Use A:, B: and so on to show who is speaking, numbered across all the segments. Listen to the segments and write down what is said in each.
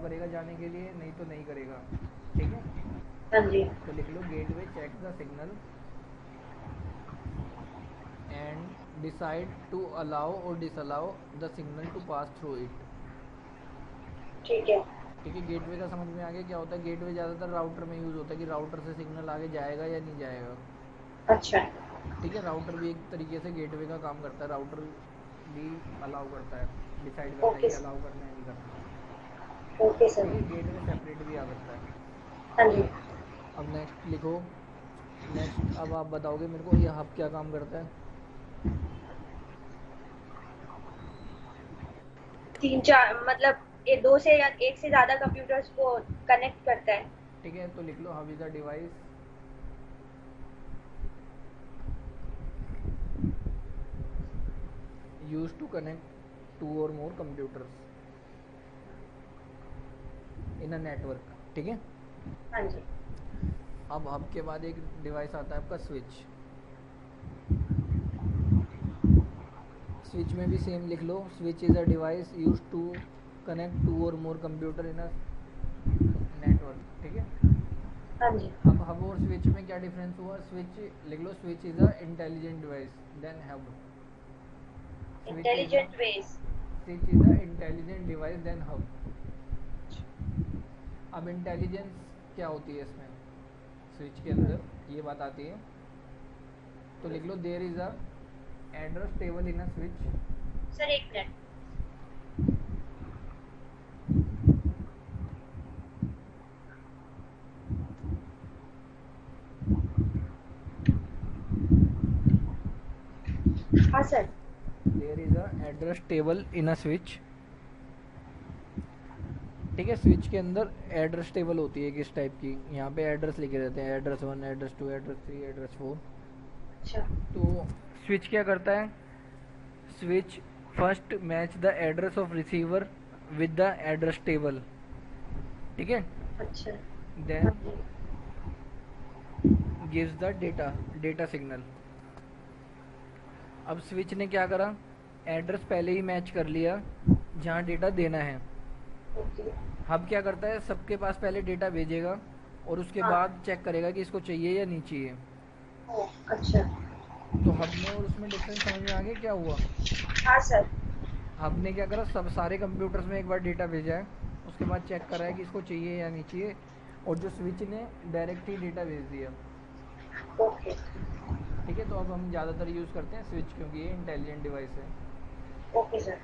A: करेगा जाने के लिए, नहीं तो नहीं करेगा। ठीक है,
B: हाँ जी।
A: तो लिख लो gateway check the signal and decide to allow or disallow the signal to pass through it.
B: ठीक है।
A: ठीक है, गेटवे का समझ में आ गया क्या होता है। गेटवे ज़्यादातर राउटर में यूज़ होता है कि राउटर से सिग्नल आगे जाएगा या नहीं जाएगा।
B: अच्छा।
A: ठीक है, राउटर भी एक तरीके से गेटवे का काम करता है। राउटर भी अलाउ करता है, डिसाइड करता है
B: ओके।
A: कि अलाउ करना है नहीं करना।
B: Okay sir.
A: ठीक है, गेटवे सेपरेट भी आ सकता है।
B: हाँ जी।
A: अब नेक्स्ट लिखो। नेक्स्ट अब आप बताओगे मेरे को ये हब क्या काम करता है।
B: तीन चार मतलब ये दो से या एक से ज्यादा कंप्यूटर्स को कनेक्ट करता है।
A: ठीक है, तो लिख लो hub is a device use to connect two or more computers in a network. ठीक है,
B: हाँ जी।
A: अब हब के बाद एक डिवाइस आता है आपका स्विच। स्विच में भी सेम लिख लो, switch is a device use to connect two or more computer in a network. ठीक है,
B: हाँ जी।
A: अब हब और स्विच में क्या डिफरेंस हुआ। स्विच लिख लो, switch is a intelligent device than hub. Switch is a
B: intelligent wedge.
A: Switch is a intelligent device than hub. अब इंटेलिजेंस क्या होती है इसमें, स्विच के अंदर ये बात आती है। तो लिख लो there is a address table in a switch.
B: Sir एक मिनट। हाँ sir.
A: There is a address table in a switch. ठीक है, स्विच के अंदर एड्रेस टेबल होती है किस टाइप की, यहाँ पे एड्रेस लिखे रहते हैं, एड्रेस 1, एड्रेस 2, एड्रेस 3, एड्रेस 4।
B: अच्छा।
A: तो स्विच क्या करता है, switch first match the address of receiver with the address table. ठीक है,
B: अच्छा। हाँ
A: देन
B: जी।
A: Gives the data data signal. अब स्विच ने क्या करा, एड्रेस पहले ही मैच कर लिया जहाँ डेटा देना है।
B: ओके।
A: हब क्या करता है, सबके पास पहले डेटा भेजेगा और उसके
B: हाँ।
A: बाद चेक करेगा कि इसको चाहिए या नहीं चाहिए।
B: ओ, अच्छा।
A: तो हब में और उसमें डिफरेंस समझ में आ गया क्या हुआ।
B: हाँ सर।
A: हब ने क्या करा, सब सारे कंप्यूटर्स में एक बार डेटा भेजा है, उसके बाद चेक करा
B: अच्छा।
A: है कि इसको चाहिए या नहीं चाहिए। और जो स्विच ने डायरेक्ट ही डेटा भेज दिया।
B: ओके।
A: ठीक है, तो अब हम ज़्यादातर यूज़ करते हैं स्विच क्योंकि ये इंटेलिजेंट डिवाइस है।
B: Okay sir.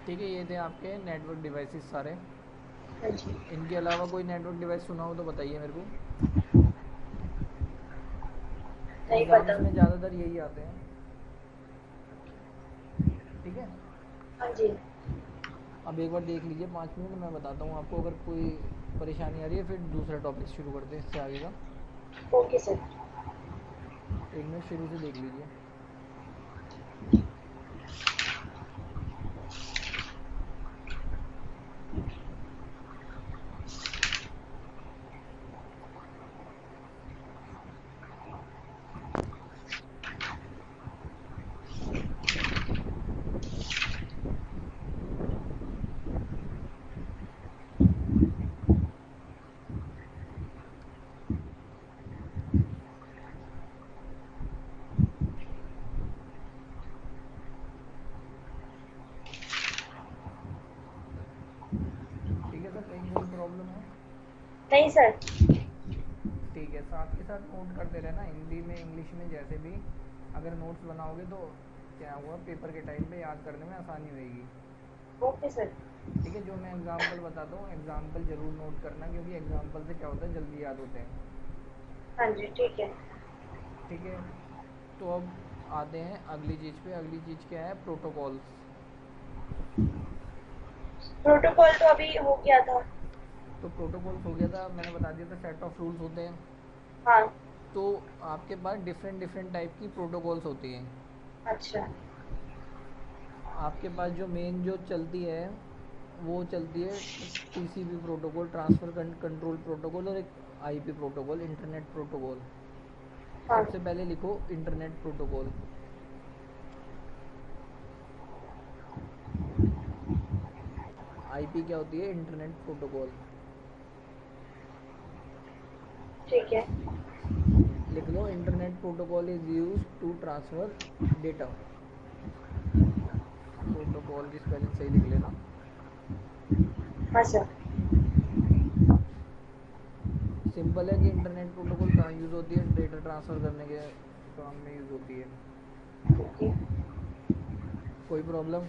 A: ठीक है, ये थे आपके नेटवर्क डिवाइसेस सारे।
B: हाँ जी।
A: इनके अलावा कोई नेटवर्क डिवाइस सुना हो तो बताइए मेरे को।
B: नहीं पता।
A: एग्ज़ाम्स में ज़्यादातर यही आते हैं। ठीक है,
B: हाँ जी।
A: अब एक बार देख लीजिए 5 मिनट, मैं बताता हूँ आपको। अगर कोई परेशानी आ रही है फिर दूसरा टॉपिक शुरू करते हैं इससे आगे का।
B: Okay sir.
A: 1 मिनट शुरू से देख लीजिए। ठीक है सर, कहीं कोई प्रॉब्लम है।
B: नहीं सर।
A: ठीक है, साथ के साथ नोट करते रहना, हिंदी में इंग्लिश में जैसे भी। अगर नोट्स बनाओगे तो क्या हुआ, पेपर के टाइम पे याद करने में आसानी होगी।
B: Okay sir.
A: ठीक है, जो मैं एग्जांपल बताता हूँ एग्जांपल ज़रूर नोट करना, क्योंकि एग्जांपल से क्या होता है जल्दी याद होते हैं।
B: हाँ जी ठीक है।
A: ठीक है, तो अब आते हैं अगली चीज़ पे। अगली चीज़ क्या है, प्रोटोकॉल्स।
B: प्रोटोकॉल तो अभी हो गया था।
A: तो प्रोटोकॉल्स हो गया था, मैंने बता दिया था सेट ऑफ रूल्स होते हैं।
B: हाँ।
A: तो आपके पास डिफरेंट डिफरेंट टाइप की प्रोटोकॉल्स होती हैं।
B: अच्छा।
A: आपके पास जो मेन जो चलती है वो चलती है TCP protocol, transfer control protocol, और एक आईपी प्रोटोकॉल, इंटरनेट प्रोटोकॉल।
B: हाँ।
A: सबसे पहले लिखो इंटरनेट प्रोटोकॉल। आईपी क्या होती है? Internet protocol.
B: ठीक है।
A: लिख लो, internet protocol is use to transfer data. Protocol की स्पेलिंग सही लिख लेना।
B: हाँ सर।
A: सिंपल है कि इंटरनेट प्रोटोकॉल कहाँ यूज़ होती है? डेटा ट्रांसफ़र करने के काम में यूज़ होती है।
B: ओके।
A: कोई प्रॉब्लम?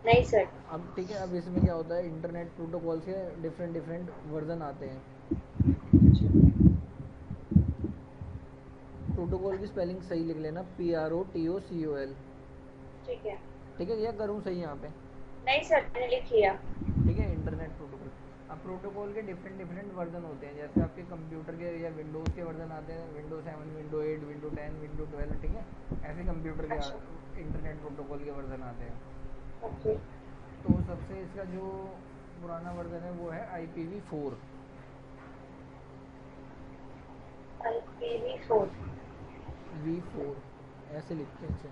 B: नहीं सर।
A: अब ठीक है, अब इसमें क्या होता है, इंटरनेट प्रोटोकॉल के डिफरेंट डिफरेंट वर्जन आते हैं। प्रोटोकॉल की स्पेलिंग सही लिख लेना, PROTOCOL।
B: ठीक है।
A: ठीक है, या करूँ सही यहाँ पे?
B: नहीं सर, मैंने लिख लिया।
A: ठीक है, इंटरनेट प्रोटोकॉल। अब प्रोटोकॉल के डिफरेंट डिफरेंट वर्जन होते हैं, जैसे आपके कंप्यूटर के या विंडोज़ के वर्जन आते हैं, विंडो 7, विंडो 8, विंडो 10, विंडो 12। ठीक है, ऐसे कंप्यूटर के
B: अच्छा।
A: इंटरनेट प्रोटोकॉल के वर्जन आते हैं।
B: ओके।
A: तो सबसे इसका जो पुराना वर्जन है वो है IPv4।
B: IPv4।
A: V4 ऐसे लिखते हैं इसे।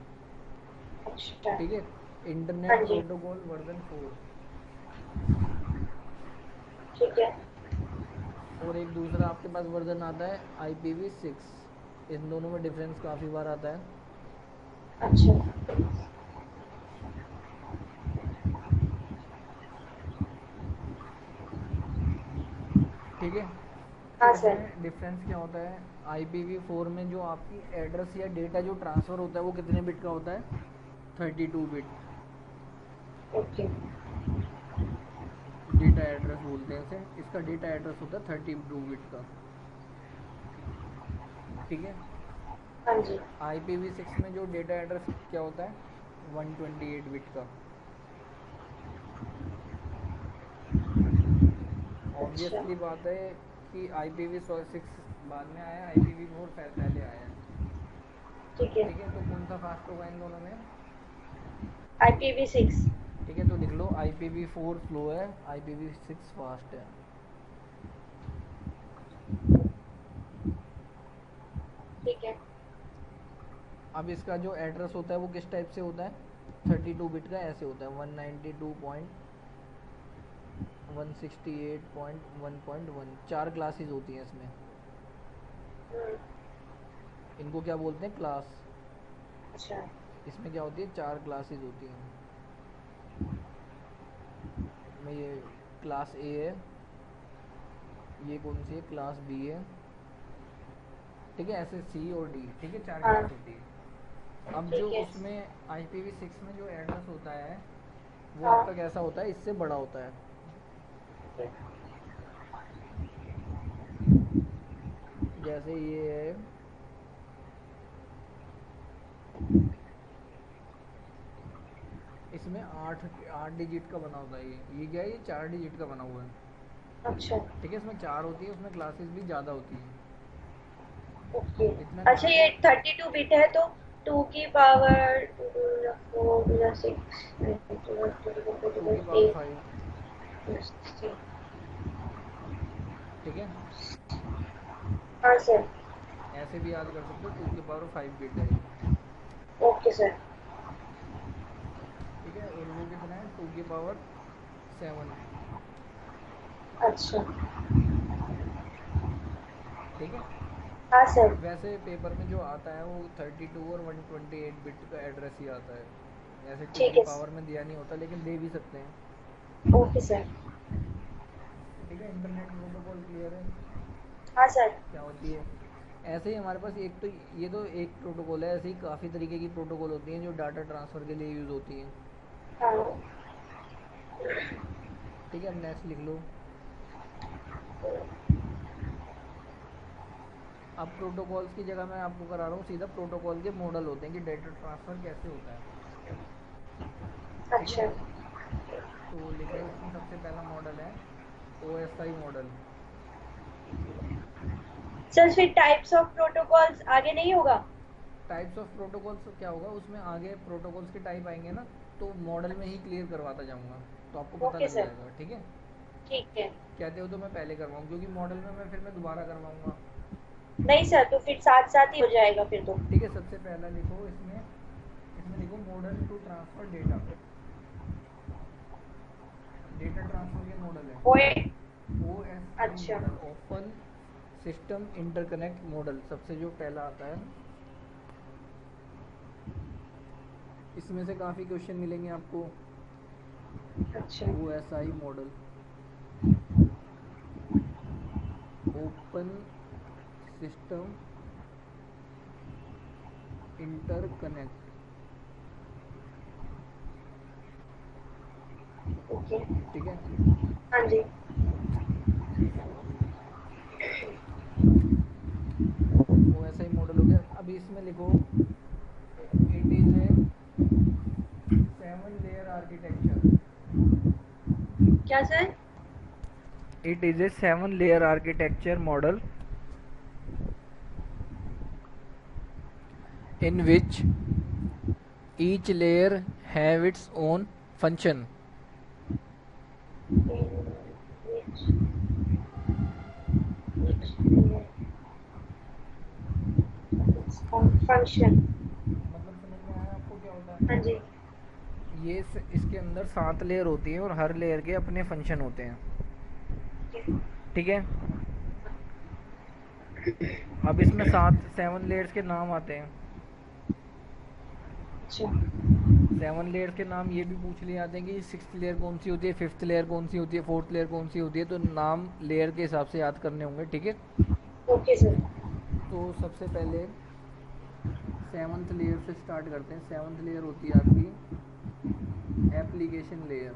B: अच्छा।
A: ठीक है,
B: हाँ
A: इंटरनेट
B: जी।
A: Protocol version 4।
B: ठीक है।
A: और एक दूसरा आपके पास वर्जन आता है IPv6। इन दोनों में डिफरेंस काफ़ी बार आता है।
B: अच्छा।
A: ठीक है, तो
B: हाँ सर।
A: इसमें डिफरेंस क्या होता है? IPv4 में जो आपकी एड्रेस या डेटा जो ट्रांसफ़र होता है वो कितने बिट का होता है? 32 बिट।
B: ओके।
A: डेटा एड्रेस बोलते हैं इसे, इसका डेटा एड्रेस होता है 32 बिट का। ठीक है,
B: हाँ जी।
A: IPv6 में जो डेटा एड्रेस क्या होता है? 128 बिट का।
B: अच्छा।
A: ऑब्वियसली बात है कि IPv6 बाद में आया, IPv4 पहले आया है।
B: ठीक है।
A: ठीक है, तो कौन सा फास्ट होगा इन दोनों में?
B: IPv6।
A: ठीक है, तो लिख लो IPv4 स्लो है, IPv6 फास्ट है।
B: ठीक है।
A: अब इसका जो एड्रेस होता है वो किस टाइप से होता है? 32 बिट का ऐसे होता है, 192.168.1.1। चार क्लासेस होती हैं इसमें।
B: हम्म।
A: इनको क्या बोलते हैं? क्लास।
B: अच्छा।
A: इसमें क्या होती है? चार क्लासेस होती हैं। में ये क्लास ए है, ये कौन सी है? क्लास बी है। ठीक है, ऐसे सी और डी। ठीक है, चार
B: हाँ।
A: क्लास होती है। अब जो
B: ठीक है।
A: उसमें IPv6 में जो एड्रेस होता है वो
B: हाँ।
A: आपका कैसा होता है? इससे बड़ा होता है।
B: ठीक
A: जैसे ये है, इसमें आठ आठ डिजिट का बना होता है। ये क्या है? ये 4 डिजिट का बना हुआ है।
B: है। अच्छा।
A: ठीक है, इसमें चार होती है, उसमें क्लासेस भी ज़्यादा होती हैं।
B: ओके।
A: इतना
B: अच्छा,
A: कहाँ से?
B: ये 32 बिट है तो 2 की पावर 2 4 6
A: टू की पावर
B: 8।
A: 5। ठीक है,
B: हाँ सर।
A: ऐसे भी याद कर सकते हो, 2 की पावर 5 बिट है ये।
B: Okay sir.
A: ठीक है, और वो कितना है? 2 की पावर 7।
B: अच्छा।
A: ठीक है,
B: हाँ सर।
A: वैसे पेपर में जो आता है वो 32 और 128 बिट का एड्रेस ही आता है। ऐसे टू
B: ठीक
A: की
B: है।
A: पावर में दिया नहीं होता, लेकिन दे भी सकते हैं।
B: Okay sir.
A: ठीक है, इंटरनेट प्रोटोकॉल क्लियर है
B: हाँ सर।
A: क्या होती है? ऐसे ही हमारे पास एक तो ये तो एक प्रोटोकॉल है, ऐसे ही काफ़ी तरीके की प्रोटोकॉल होती हैं जो डाटा ट्रांसफ़र के लिए यूज़ होती हैं।
B: हाँ।
A: ठीक है, अब नेक्स्ट लिख लो। अब प्रोटोकॉल्स की जगह मैं आपको करा रहा हूँ सीधा प्रोटोकॉल के मॉडल होते हैं कि डेटा ट्रांसफ़र कैसे होता है। ठीक है,
B: अच्छा।
A: तो लिख लो, इसमें सबसे पहला मॉडल है OSI मॉडल।
B: सर फिर टाइप्स ऑफ प्रोटोकॉल्स आगे नहीं होगा?
A: टाइप्स ऑफ प्रोटोकॉल्स क्या होगा उसमें? आगे प्रोटोकॉल्स के टाइप आएंगे ना, तो मॉडल में ही क्लियर करवाता जाऊँगा, तो आपको पता
B: ओके
A: लग
B: सर।
A: जाएगा। ठीक है,
B: ठीक है।
A: कहते हो तो मैं पहले करवाऊँ, क्योंकि मॉडल में मैं फिर मैं दोबारा करवाऊँगा।
B: नहीं सर, तो फिर साथ साथ ही हो जाएगा फिर तो।
A: ठीक है, सबसे पहला लिखो इसमें, इसमें लिखो model to transfer data. Data transfer के मॉडल है।
B: ओए।
A: ओ एस आई
B: अच्छा।
A: Model, open system interconnect model, सबसे जो पहला आता है। इसमें से काफ़ी क्वेश्चन मिलेंगे आपको।
B: अच्छा।
A: O S I model, open system interconnect.
B: Okay.
A: ठीक है,
B: हाँ जी।
A: ओ एस आई मॉडल हो गया। अभी इसमें लिखो, it is a 7 layer architecture.
B: क्या sir?
A: It is a 7 layer architecture model in which each layer have its own function.
B: Function.
A: मतलब समझ में आया आपको क्या होता
B: हाँ
A: है?
B: जी।
A: ये इसके अंदर 7 लेयर होती हैं और हर लेयर के अपने फंक्शन होते हैं। ठीक है, अब इसमें 7 लेयर्स के नाम आते हैं।
B: अच्छा।
A: 7 लेयर्स के नाम ये भी पूछ लिए जाते हैं कि 6th लेयर कौन सी होती है, 5th लेयर कौन सी होती है, 4th लेयर कौन सी होती है, तो नाम लेयर के हिसाब से याद करने होंगे। ठीक है,
B: ओके सर।
A: तो सबसे पहले 7th लेयर से स्टार्ट करते हैं। 7th लेयर होती है आपकी एप्लीकेशन लेयर।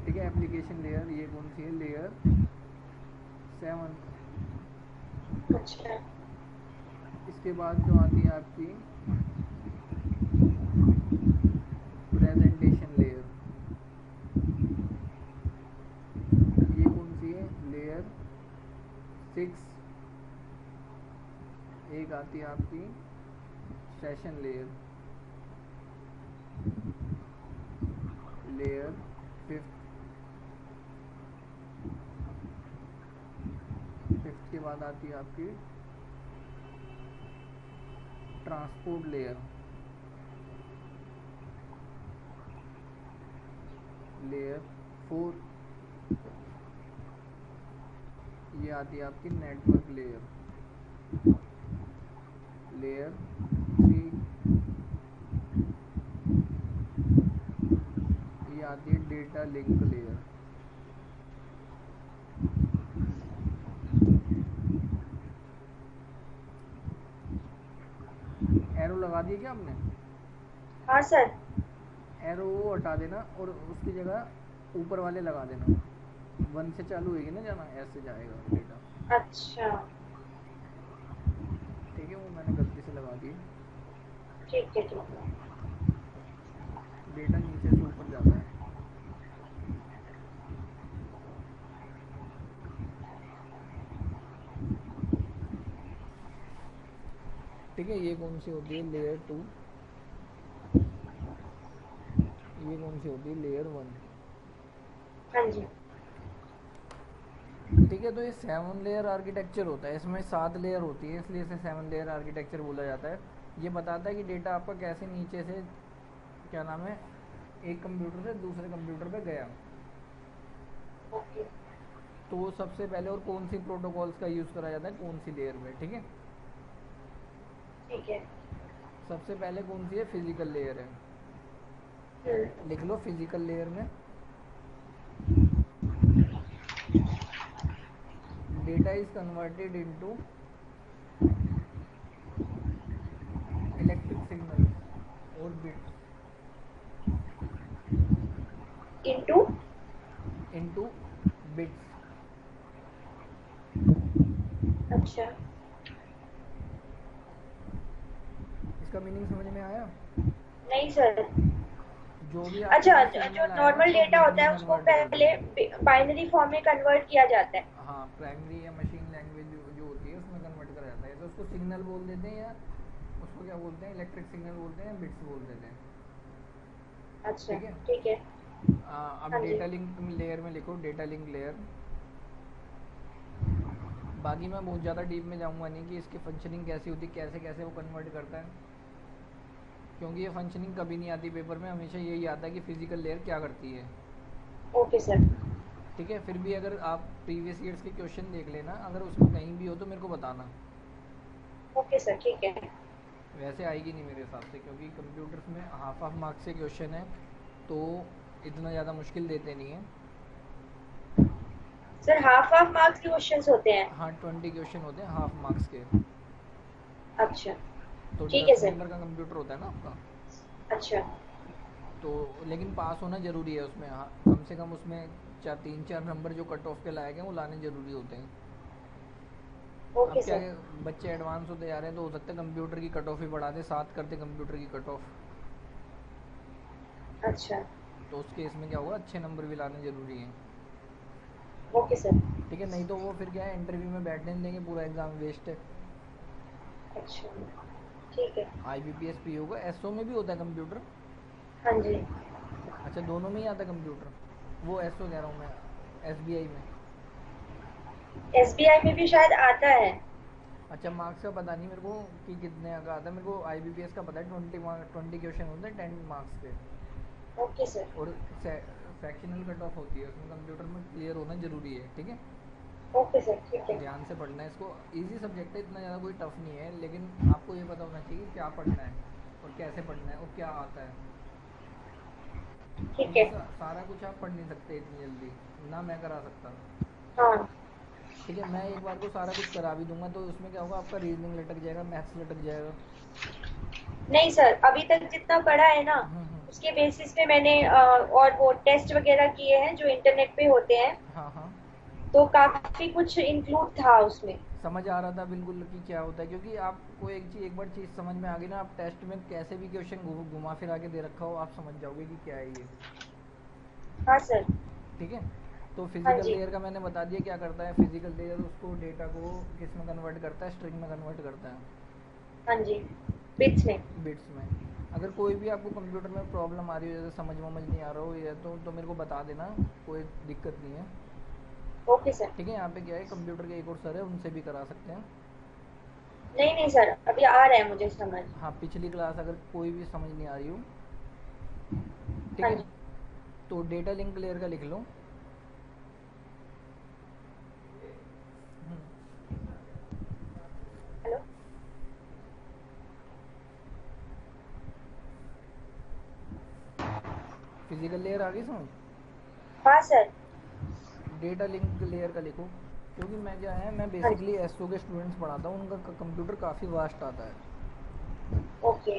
A: ठीक है, एप्लीकेशन लेयर ये कौन सी है? Layer 7th।
B: अच्छा।
A: इसके बाद जो आती है आपकी प्रेजेंटेशन लेयर, ये कौन सी है? लेयर 6। एक आती है आपकी session layer, layer 5th। 5th के बाद आती है आपकी ट्रांसपोर्ट लेयर, लेयर 4। ये आती है आपकी नेटवर्क लेयर, लेयर 3। ये आती है डेटा लिंक लेयर। एरो लगा दिए क्या आपने?
B: हाँ सर।
A: एरो वो हटा देना और उसकी जगह ऊपर वाले लगा देना। 1 से चालू होगी ना जाना, ऐसे जाएगा डेटा।
B: अच्छा।
A: ठीक है, वो मैंने गलती से लगा दी।
B: ठीक है, ठीक है।
A: डेटा नीचे से ऊपर जाता है। ठीक है, ये कौन सी होती है? लेयर 2। ये कौन सी होती है? लेयर 1।
B: हाँ जी।
A: ठीक है, तो ये 7 लेयर आर्किटेक्चर होता है। इसमें 7 लेयर होती है, इसलिए इसे 7 लेयर आर्किटेक्चर बोला जाता है। ये बताता है कि डेटा आपका कैसे नीचे से, क्या नाम है, एक कंप्यूटर से दूसरे कंप्यूटर पे गया।
B: ओके।
A: तो सबसे पहले और कौन सी प्रोटोकॉल्स का यूज़ करा जाता है कौन सी लेयर में? ठीक है,
B: ठीक है।
A: सबसे पहले कौन सी है? फिजिकल लेयर है।
B: हम्म।
A: लिख लो, फिजिकल लेयर में data is converted into electric signals और बिट्स,
B: इंटू।
A: Into bits.
B: अच्छा।
A: इसका मीनिंग समझ में आया?
B: नहीं सर।
A: जो भी आपके
B: अच्छा,
A: पास
B: जो
A: सिग्नल आएगा
B: नॉर्मल
A: उसको
B: डेटा
A: बिट
B: होता
A: में
B: है उसको
A: कन्वर्ट कर
B: पहले
A: देना।
B: बाइनरी फॉर्म में कन्वर्ट किया जाता है।
A: हाँ, प्राइमरी या मशीन लैंग्वेज जो होती है उसमें कन्वर्ट करा जाता है। तो उसको सिग्नल बोल देते हैं, या उसको क्या बोलते हैं? इलेक्ट्रिक सिग्नल बोलते हैं, बिट्स बोल देते हैं।
B: अच्छा।
A: ठीक है,
B: ठीक है।
A: अब
B: हाँ जी।
A: डेटा लिंक लेयर में लिखो, डेटा लिंक लेयर। बाकी मैं बहुत ज़्यादा डीप में जाऊंगा नहीं कि इसकी फंक्शनिंग कैसी होती है, कैसे कैसे वो कन्वर्ट करता है। क्योंकि ये फंक्शनिंग कभी नहीं आती पेपर में, हमेशा यही आता है कि फिजिकल लेयर क्या करती है।
B: Okay sir.
A: ठीक है, फिर भी अगर आप प्रीवियस ईयर्स के क्वेश्चन देख लेना, अगर उसमें कहीं भी हो तो मेरे को बताना।
B: ओके सर, ठीक है।
A: वैसे आएगी नहीं मेरे हिसाब से, क्योंकि कंप्यूटर्स में हाफ हाफ मार्क्स के क्वेश्चन है, तो इतना ज़्यादा मुश्किल देते नहीं हैं।
B: सर हाफ हाफ मार्क्स के क्वेश्चंस होते हैं?
A: हाँ, 20 क्वेश्चन होते हैं हाफ मार्क्स के।
B: अच्छा।
A: तो
B: ठीक है
A: 10
B: सर।
A: नंबर का कंप्यूटर होता है ना आपका।
B: अच्छा।
A: तो लेकिन पास होना ज़रूरी है उसमें, हाँ, कम से कम उसमें 3-4 नंबर जो कट ऑफ के लायक हैं वो लाने ज़रूरी होते हैं। अब
B: ओके
A: क्या
B: सर।
A: है, बच्चे एडवांस होते जा रहे हैं तो हो सकता है कंप्यूटर की कट ऑफ ही बढ़ा दे, 7 करते कंप्यूटर की कट ऑफ।
B: अच्छा।
A: तो उस केस में क्या होगा, अच्छे नंबर भी लाने ज़रूरी हैं।
B: Okay sir.
A: ठीक है, नहीं तो वो फिर क्या है, इंटरव्यू में बैठने नहीं देंगे, पूरा एग्ज़ाम वेस्ट है।
B: अच्छा। ठीक है।
A: IBPS PO का SO में भी होता है कंप्यूटर।
B: हाँ जी।
A: अच्छा, दोनों में ही आता है कंप्यूटर। वो SO कह रहा हूँ मैं, SBI में।
B: एसबीआई में भी शायद आता है।
A: अच्छा, मार्क्स का पता नहीं मेरे को कि कितने का आता है, मेरे को IBPS का पता है 20 क्वेश्चन होते हैं 10 मार्क्स के।
B: Okay sir.
A: और सेक्शनल कट ऑफ होती है उसमें, कंप्यूटर में क्लियर होना ज़रूरी है। ठीक है,
B: ओके सर, ठीक है।
A: ध्यान से पढ़ना है इसको। इजी सब्जेक्ट है, इतना ज़्यादा कोई टफ नहीं है, लेकिन आपको ये पता होना चाहिए कि क्या पढ़ना है और कैसे पढ़ना है और क्या आता है।
B: ठीक
A: क्योंकि
B: है।
A: सारा कुछ आप पढ़ नहीं सकते इतनी जल्दी, ना मैं करा सकता।
B: हाँ।
A: ठीक है, मैं एक बार को सारा कुछ करा भी दूंगा तो उसमें क्या होगा, आपका रीजनिंग लटक जाएगा, मैथ्स लटक जाएगा।
B: नहीं सर, अभी तक जितना पढ़ा है ना, उसके बेसिस पे मैंने और वो टेस्ट वगैरह किए हैं जो इंटरनेट पे होते हैं,
A: हाँ हाँ,
B: तो काफी कुछ इंक्लूड था उसमें।
A: समझ आ रहा था बिल्कुल कि क्या होता है, क्योंकि आपको एक बार चीज़ समझ में आ गई ना, आप टेस्ट में कैसे भी क्वेश्चन घुमा फिरा के दे रखा हो, आप समझ जाओगे कि क्या है ये।
B: हाँ सर।
A: ठीक है, तो
B: हाँ
A: फिजिकल
B: जी।
A: लेयर का मैंने बता दिया क्या करता है। फिजिकल लेयर उसको डेटा को किस में कन्वर्ट करता है, स्ट्रिंग में कन्वर्ट करता है,
B: हाँ जी। बिट्स में।
A: बिट्स में। अगर कोई भी आपको कंप्यूटर में प्रॉब्लम आ रही हो, जैसे समझ नहीं आ रहा हो या तो मेरे को बता देना, कोई दिक्कत नहीं है।
B: Okay sir.
A: ठीक है, यहाँ पे क्या है, कंप्यूटर के एक और सर है, उनसे भी करा सकते हैं।
B: नहीं नहीं सर, अभी आ रहा है मुझे समझ।
A: हाँ, पिछली क्लास अगर कोई भी समझ नहीं आ रही हो, ठीक
B: हाँ
A: है,
B: जी।
A: तो डेटा लिंक लेयर का लिख लो।
B: हेलो।
A: फिजिकल लेयर आ गई समझ।
B: हाँ सर।
A: डेटा लिंक लेयर का लिखो, क्योंकि मैं क्या है, मैं
B: हाँ जी।
A: बेसिकली एसओ के स्टूडेंट्स पढ़ाता हूँ, उनका कंप्यूटर काफ़ी वास्ट आता है।
B: ओके।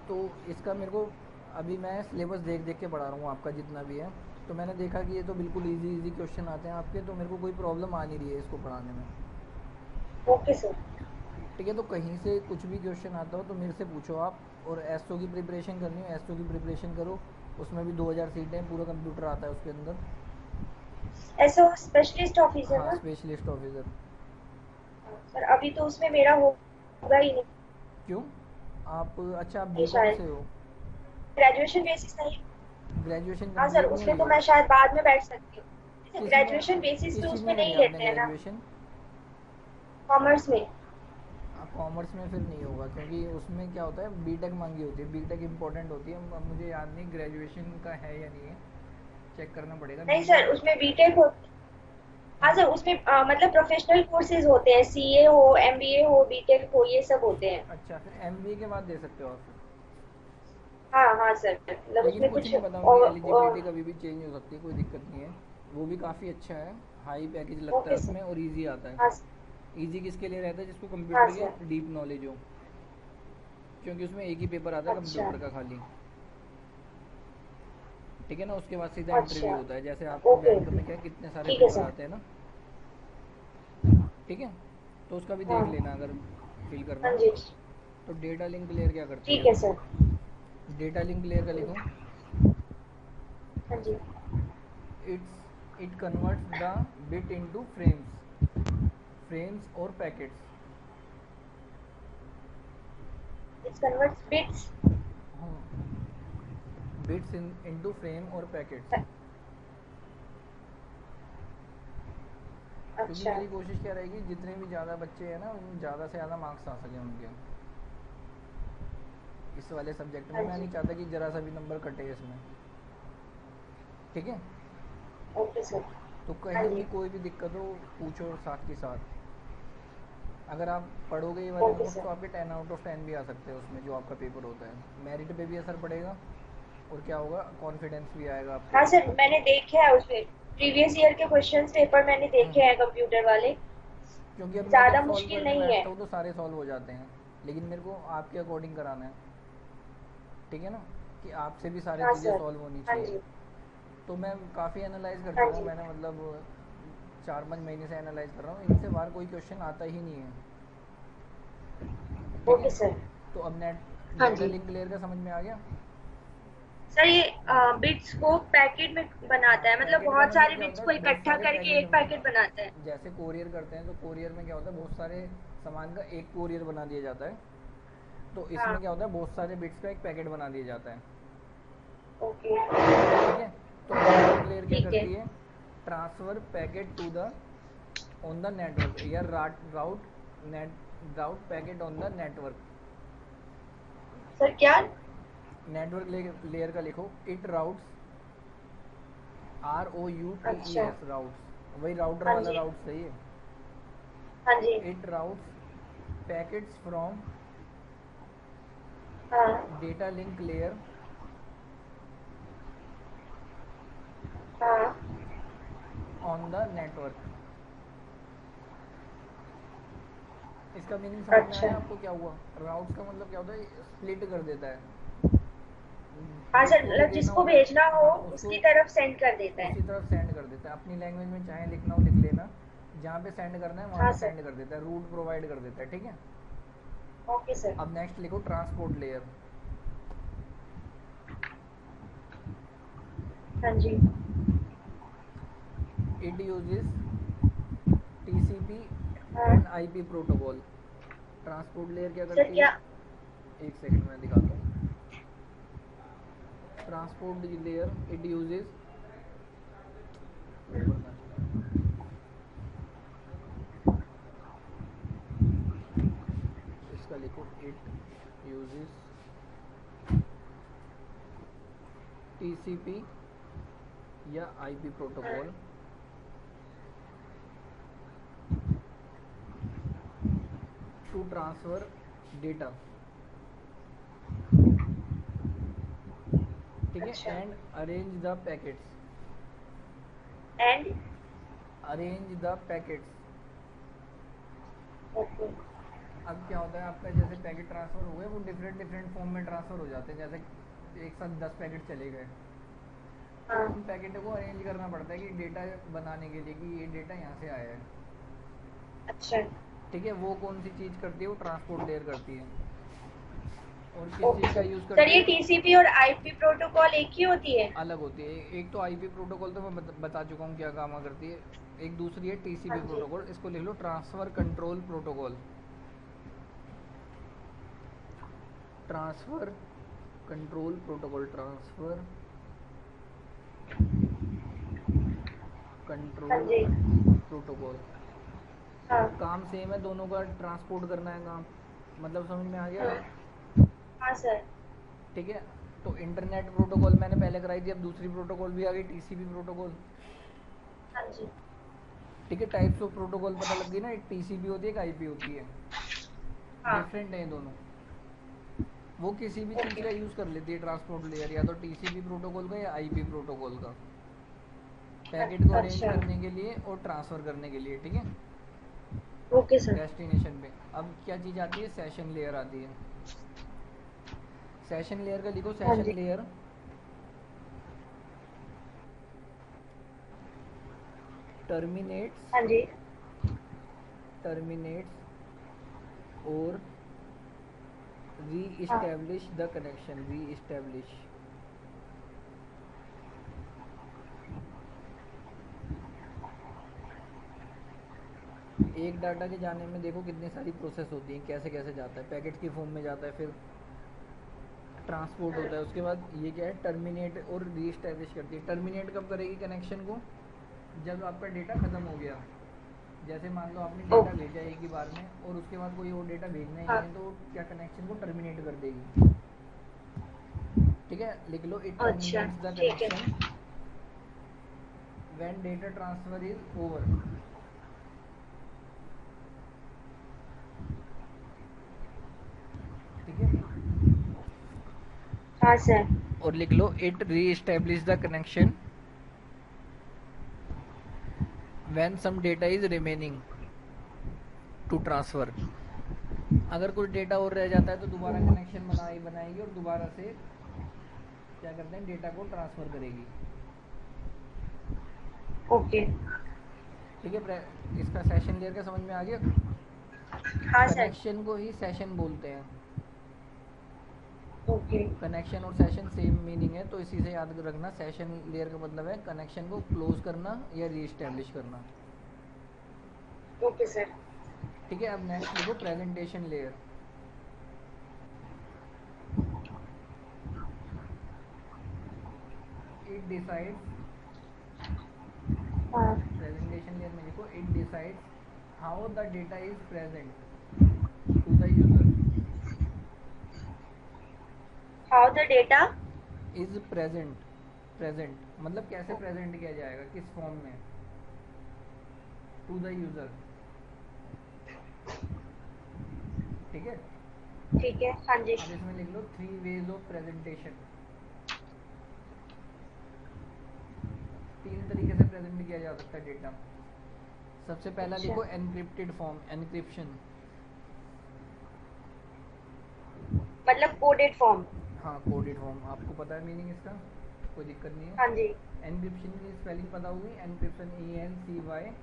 A: तो इसका मेरे को, अभी मैं सिलेबस देख देख के पढ़ा रहा हूँ आपका जितना भी है, तो मैंने देखा कि ये तो बिल्कुल इजी इजी क्वेश्चन आते हैं आपके, तो मेरे को कोई प्रॉब्लम आ नहीं रही है इसको पढ़ाने में।
B: Okay sir.
A: ठीक है, तो कहीं से कुछ भी क्वेश्चन आता हो तो मेरे से पूछो आप। और एसओ की प्रिपरेशन करनी हो, एसओ की प्रिपरेशन करो, उसमें भी 2000 सीटें, पूरा कंप्यूटर आता है उसके अंदर।
B: ऐसा स्पेशलिस्ट ऑफिसर
A: हाँ,
B: ना?
A: Specialist officer.
B: सर अभी तो उसमें मेरा होगा ही
A: क्यों, आप अच्छा, आप
B: नहीं
A: बीकॉम
B: शायद।
A: से हो?
B: ग्रेजुएशन बेसिस नहीं।
A: ग्रेजुएशन
B: हाँ सर,
A: कंप्लीट नहीं
B: उसमें
A: हुई
B: तो
A: है?
B: मैं शायद बाद में बैठ सकती हूँ।
A: किस में,
B: ग्रेजुएशन बेसिस पे
A: किस चीज़
B: उसमें
A: में करी
B: नहीं
A: आपने
B: लेते हैं ना।
A: ग्रेजुएशन?
B: कॉमर्स में।
A: कॉमर्स में फिर नहीं होगा, क्योंकि उसमें क्या होता है, बीटेक मांगी होती है, बीटेक इंपॉर्टेंट होती है। अब मुझे याद नहीं ग्रेजुएशन का है या नहीं है, चेक करना पड़ेगा
B: नहीं सर,
A: बीटेक।
B: उसमें बीटेक हो। हाँ सर, उसमें मतलब प्रोफेशनल कोर्सेज होते हैं, सीए हो, एमबीए हो, बीटेक हो, ये सब होते हैं।
A: अच्छा, फिर एमबीए के बाद दे सकते हो आप फिर।
B: हाँ हाँ सर, मतलब
A: लेकिन
B: उसमें
A: कुछ
B: कुछ
A: नहीं पता, उनकी एलिजिबिलिटी कभी भी चेंज हो सकती है, कोई दिक्कत नहीं है। वो भी काफ़ी अच्छा है, हाई पैकेज लगता है
B: ओके सर।
A: उसमें, और इजी आता है।
B: हाँ।
A: इजी किसके लिए रहता है, जिसको
B: हाँ
A: कंप्यूटर
B: सर।
A: की डीप नॉलेज हो, क्योंकि उसमें एक ही पेपर आता है
B: अच्छा।
A: कंप्यूटर का खाली। ठीक है ना, उसके बाद सीधा
B: अच्छा।
A: इंटरव्यू होता है, जैसे आपके
B: ओके
A: बैंक
B: ओके।
A: में क्या है, कितने सारे
B: ठीक है
A: पेपर
B: सर।
A: आते हैं ना। ठीक है, तो उसका भी देख
B: हाँ।
A: लेना अगर फिल करना
B: हाँ
A: हो।
B: जी।
A: तो डेटा लिंक लेयर क्या करती
B: ठीक
A: है,
B: है सर।
A: डेटा लिंक लेयर का लिखो।
B: हाँ जी।
A: It converts the bit into frames or packets.
B: It's converts bits.
A: Bits into frame or packets. क्योंकि
B: अच्छा।
A: मेरी कोशिश क्या रहेगी, जितने भी ज़्यादा बच्चे हैं ना, उन ज़्यादा से ज़्यादा मार्क्स आ सके उनके, इस वाले सब्जेक्ट में
B: हाँ
A: मैं
B: जी।
A: नहीं चाहता कि जरा सा भी नंबर कटे इसमें, ठीक है।
B: Okay sir.
A: तो
B: हाँ
A: कहीं भी
B: जी।
A: कोई भी दिक्कत हो पूछो साथ के साथ। अगर आप पढ़ोगे ये वाले
B: ओके
A: नोट्स
B: सर।
A: तो आपके 10 आउट ऑफ 10 भी आ सकते हैं उसमें, जो आपका पेपर होता है मेरिट पे भी असर पड़ेगा, और क्या होगा, कॉन्फिडेंस भी आएगा आपको।
B: हाँ सर, मैंने देखे हैं उसमें प्रीवियस ईयर के क्वेश्चंस पेपर मैंने देखे हैं कंप्यूटर वाले।
A: क्योंकि अब मैं जब
B: ज्यादा
A: सॉल्व
B: मुश्किल
A: करने
B: नहीं है।
A: बैठता हूँ तो सारे सॉल्व हो जाते हैं, लेकिन मेरे को आपके अकॉर्डिंग कराना है, ठीक है ना, कि आपसे भी सारी
B: हाँ
A: चीज़ें
B: सर।
A: सॉल्व होनी
B: हाँ
A: चाहिए।
B: जी।
A: तो मैं काफ़ी एनालाइज कर
B: हाँ
A: चुका हूँ,
B: जी।
A: मैंने मतलब 4-5 महीने से एनालाइज कर रहा हूँ, इनसे बाहर कोई क्वेश्चन आता ही नहीं है, ठीक है।
B: Okay sir.
A: तो अब
B: हाँ
A: डेटा
B: जी।
A: लिंक लेयर का समझ में आ गया।
B: सर ये बिट्स को पैकेट में
A: हाँ,
B: बनाता है, मतलब
A: पैकेट का
B: बहुत
A: मतलब
B: सारे
A: क्या
B: बिट्स
A: होता
B: को
A: है, बहुत
B: इकट्ठा
A: सारे
B: करके
A: पैकेट,
B: एक पैकेट बनाता है।
A: जैसे कोरियर करते हैं तो कोरियर में क्या होता है, बहुत सारे सामान का एक कोरियर बना दिया जाता है, तो
B: हाँ।
A: इसमें क्या होता है, बहुत सारे बिट्स का एक पैकेट बना दिया जाता है,
B: ओके।
A: ठीक है। तो नेटवर्क लेयर क्या
B: ठीक है।
A: करती है, transfer packet to the on the network, या route net route packet on the network.
B: Sir क्या?
A: नेटवर्क लेयर का लिखो, इट राउट्स,
B: अच्छा।
A: ROUTES, राउट्स, वही राउटर
B: हाँ
A: वाला
B: जी।
A: राउट सही है।
B: हाँ जी।
A: इट राउट्स पैकेट्स फ्रॉम
B: हाँ।
A: डेटा लिंक लेयर
B: हाँ।
A: On the network. इसका मीनिंग समझ में
B: अच्छा।
A: आया आपको क्या हुआ। राउट्स का मतलब क्या होता है, स्प्लिट कर देता है,
B: हाँ सर,
A: जिसको भी
B: मतलब
A: देना
B: जिसको
A: होता है,
B: भेजना हो
A: हाँ उसको
B: उसकी तरफ सेंड कर देता है।
A: उसी तरफ सेंड कर देता है, अपनी लैंग्वेज में चाहे लिखना हो लिख लेना, जहाँ पे सेंड करना है वहाँ
B: हाँ
A: पे
B: सर।
A: सेंड कर देता है, रूट प्रोवाइड कर देता है, ठीक है।
B: Okay sir.
A: अब नेक्स्ट लिखो ट्रांसपोर्ट लेयर।
B: हाँ जी।
A: इट यूजेस TCP
B: हाँ।
A: And IP protocol. Transport layer क्या
B: सर
A: करती है,
B: क्या?
A: एक सेकंड में दिखाता हूँ। ट्रांसपोर्ट लेयर इट यूजेस, ऊपर कहाँ चला गया? इसका लिखो, इट यूजेस TCP या IP
B: हाँ।
A: प्रोटोकॉल टू ट्रांसफर डेटा, ठीक है,
B: अच्छा।
A: And arrange the packets,
B: and.
A: Arrange the packets.
B: Okay.
A: अब क्या होता है, आपका जैसे पैकेट ट्रांसफ़र हुए वो डिफरेंट डिफरेंट फॉर्म में ट्रांसफ़र हो जाते हैं, जैसे एक साथ 10 पैकेट चले गए, तो
B: हाँ।
A: उन पैकेटों को अरेंज करना पड़ता है कि डेटा बनाने के लिए, कि ये डेटा यहाँ से आया है,
B: अच्छा।
A: ठीक है। वो कौन सी चीज़ करती है, वो ट्रांसपोर्ट लेयर करती है। और किस
B: ओके
A: चीज़ का
B: सर।
A: यूज़
B: सर
A: करती
B: ये
A: है,
B: टीसीपी और आईपी प्रोटोकॉल एक ही होती है?
A: अलग होती है। एक तो IP प्रोटोकॉल तो मैं बता चुका हूँ क्या काम करती है, एक दूसरी है
B: हाँ
A: TCP
B: जी।
A: प्रोटोकॉल, इसको लिख लो transfer control protocol. Transfer control protocol, transfer
B: हाँ
A: कंट्रोल
B: जी।
A: प्रोटोकॉल।
B: हाँ।
A: काम सेम है दोनों का, ट्रांसपोर्ट करना है काम, मतलब समझ में आ गया,
B: हाँ। हाँ सर।
A: ठीक है। तो इंटरनेट प्रोटोकॉल मैंने पहले कराई थी, अब दूसरी प्रोटोकॉल भी आ गई, TCP प्रोटोकॉल,
B: हाँ जी।
A: ठीक है। टाइप्स ऑफ प्रोटोकॉल पता लग गई ना, एक TCP होती है, एक IP होती है,
B: हाँ।
A: डिफरेंट है ये दोनों। वो किसी भी चीज़
B: ओके।
A: का यूज़ कर लेती है ट्रांसपोर्ट लेयर, या तो TCP प्रोटोकॉल का या IP प्रोटोकॉल का, पैकेट को अरेंज
B: अच्छा।
A: करने के लिए और ट्रांसफ़र करने के लिए, ठीक है,
B: ओके सर।
A: डेस्टिनेशन पे। अब क्या चीज़ आती है, सेशन लेयर आती है। सेशन लेयर का लिखो,
B: हाँ
A: सेशन
B: जी।
A: लेयर
B: हाँ
A: टर्मिनेट्स
B: जी।
A: टर्मिनेट्स और री
B: हाँ।
A: इस्टेब्लिश द कनेक्शन, री इस्टेब्लिश। एक डाटा के जाने में देखो कितनी सारी प्रोसेस होती हैं, कैसे कैसे जाता है, पैकेट की फॉर्म में जाता है, फिर ट्रांसपोर्ट होता है, उसके बाद ये क्या है, टर्मिनेट और री इस्टेब्लिश करती है। टर्मिनेट कब करेगी कनेक्शन को, जब आपका डेटा ख़त्म हो गया, जैसे मान लो आपने
B: ओ।
A: डेटा भेजा एक ही बार में और उसके बाद कोई और डेटा भेजना ही नहीं
B: हाँ।
A: है, तो क्या कनेक्शन को टर्मिनेट कर देगी, ठीक है, लिख लो इट
B: अच्छा
A: टर्मिनेट्स द
B: ठीक है।
A: Connection when data transfer is over. ठीक है,
B: हाँ सर।
A: और लिख लो it reestablish the connection when some data is remaining to transfer. अगर कुछ डेटा और रह जाता है तो दोबारा कनेक्शन बनाएगी और दोबारा से क्या करते हैं, डेटा को ट्रांसफर करेगी।
B: ओके।
A: ठीक है, इसका सेशन लेयर का समझ में आ गया।
B: हाँ सर।
A: कनेक्शन को ही सेशन बोलते हैं।
B: ओके।
A: कनेक्शन और सेशन सेम मीनिंग है, तो इसी से याद रखना, सेशन लेयर का मतलब है कनेक्शन को क्लोज करना या रीएस्टेब्लिश करना।
B: Okay sir.
A: ठीक है, अब नेक्स्ट लिखो प्रेजेंटेशन लेयर। इट डिसाइड्स,
B: हाँ।
A: प्रेजेंटेशन लेयर में लिखो it decides how the data is present to the user.
B: How the data
A: is present, present मतलब कैसे प्रेजेंट किया जाएगा, किस फॉर्म में, टू द यूजर। ठीक है,
B: ठीक है। हाँ जी।
A: अब इसमें लिख लो 3 वेज ऑफ प्रेजेंटेशन। 3 तरीके से प्रेजेंट किया जा सकता है डेटा। सबसे पहला
B: अच्छा।
A: लिखो एनक्रिप्टेड फॉर्म, एनक्रिप्शन।
B: मतलब कोडेड फॉर्म।
A: हाँ, कोडेड फॉर्म, आपको पता है मीनिंग इसका, कोई दिक्कत नहीं है।
B: हाँ जी।
A: एनक्रिप्शन की स्पेलिंग पता होगी, एनक्रिप्शन ENCYRPTION।